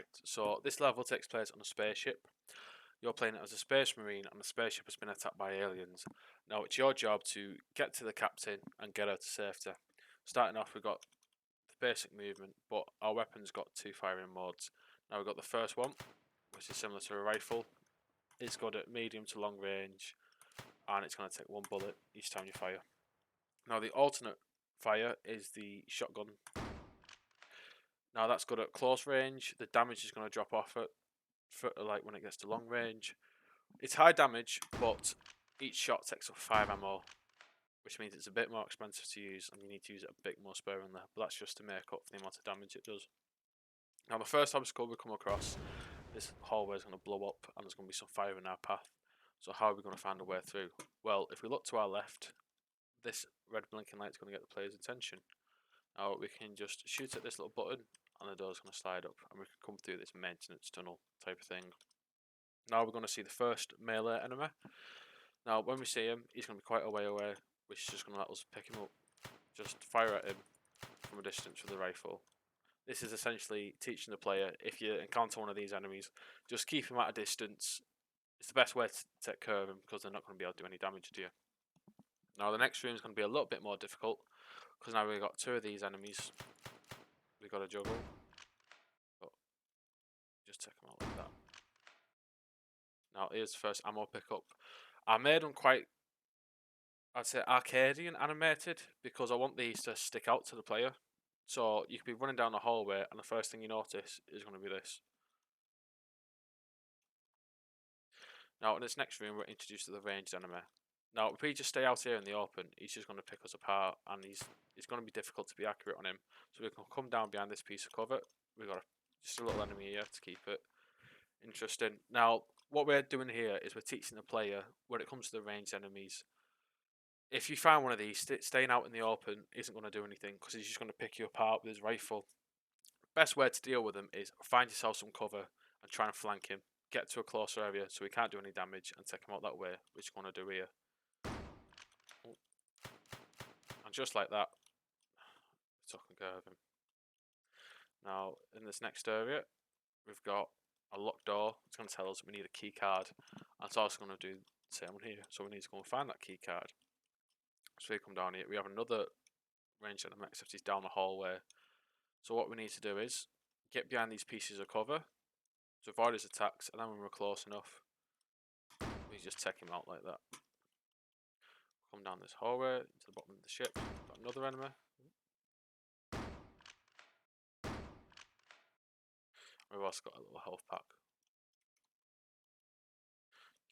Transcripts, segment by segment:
Right, so this level takes place on a spaceship. You're playing it as a space marine, and the spaceship has been attacked by aliens. Now it's your job to get to the captain and get her to safety. Starting off, we've got the basic movement, but our weapons got two firing modes. Now we've got the first one, which is similar to a rifle. It's good at medium to long range, and it's going to take one bullet each time you fire. Now the alternate fire is the shotgun. Now that's good at close range. The damage is going to drop off like when it gets to long range. It's high damage, but each shot takes up 5 ammo, which means it's a bit more expensive to use, and you need to use it a bit more sparingly. But that's just to make up for the amount of damage it does. Now the first obstacle we come across, this hallway is going to blow up, and there's going to be some fire in our path. So how are we going to find a way through? Well, if we look to our left, this red blinking light is going to get the player's attention. Now we can just shoot at this little button, and the door's going to slide up, and we can come through this maintenance tunnel type of thing. Now we're going to see the first melee enemy. Now when we see him, he's going to be quite a way away, which is just going to let us pick him up. Just fire at him from a distance with the rifle. This is essentially teaching the player, if you encounter one of these enemies, just keep him at a distance. It's the best way to take care of him, because they're not going to be able to do any damage to you. Now the next room is going to be a little bit more difficult, because now we've got two of these enemies we've got to juggle. But just take them out like that. Now here's the first ammo pickup. I made them quite, I'd say, Arcadian animated, because I want these to stick out to the player. So you could be running down the hallway, and the first thing you notice is going to be this. Now in this next room, we're introduced to the ranged enemy. Now if we just stay out here in the open, he's just going to pick us apart, and it's going to be difficult to be accurate on him. So we can come down behind this piece of cover. We've got just a little enemy here to keep it interesting. Now what we're doing here is we're teaching the player, when it comes to the ranged enemies, if you find one of these, staying out in the open isn't going to do anything, because he's just going to pick you apart with his rifle. Best way to deal with him is find yourself some cover and try and flank him. Get to a closer area so he can't do any damage, and take him out that way, which we're going to do here. And just like that, it's taking care of him. Now in this next area, we've got a locked door. It's going to tell us we need a key card, and it's also going to do the same one here. So we need to go and find that key card. So we come down here, we have another ranged enemy, except he's down the hallway. So what we need to do is get behind these pieces of cover to avoid his attacks, and then when we're close enough, we just take him out like that. Come down this hallway to the bottom of the ship. Got another enemy. We've also got a little health pack.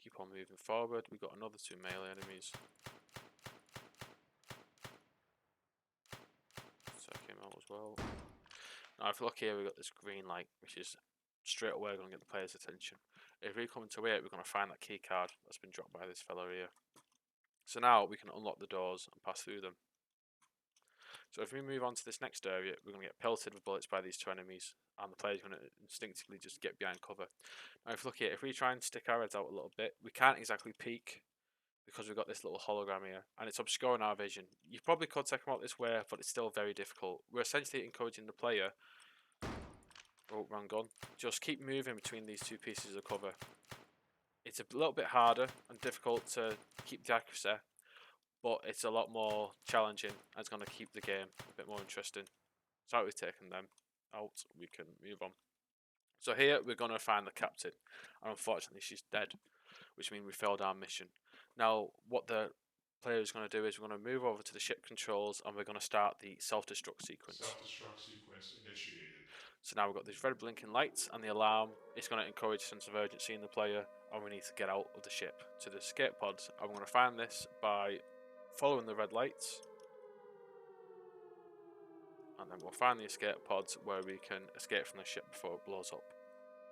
Keep on moving forward. We've got another two melee enemies. Take him out as well. Now if you look here, we've got this green light, which is straight away going to get the player's attention. If we come into it, we're going to find that key card that's been dropped by this fellow here. So now we can unlock the doors and pass through them. So if we move on to this next area, we're going to get pelted with bullets by these two enemies, and the player's going to instinctively just get behind cover. Now if you look here, if we try and stick our heads out a little bit, we can't exactly peek, because we've got this little hologram here, and it's obscuring our vision. You probably could take them out this way, but it's still very difficult. We're essentially encouraging the player, oh, wrong gun, just keep moving between these two pieces of cover. It's a little bit harder and difficult to keep the accuracy, but it's a lot more challenging, and it's going to keep the game a bit more interesting. So we've taken them out, we can move on. So here we're going to find the captain, and unfortunately she's dead, which means we failed our mission. Now what the player is going to do is we're going to move over to the ship controls, and we're going to start the self-destruct sequence. Self-destruct sequence initiated. So now we've got these red blinking lights and the alarm. It's going to encourage a sense of urgency in the player, and we need to get out of the ship to the escape pods. I'm going to find this by following the red lights, and then we'll find the escape pods where we can escape from the ship before it blows up.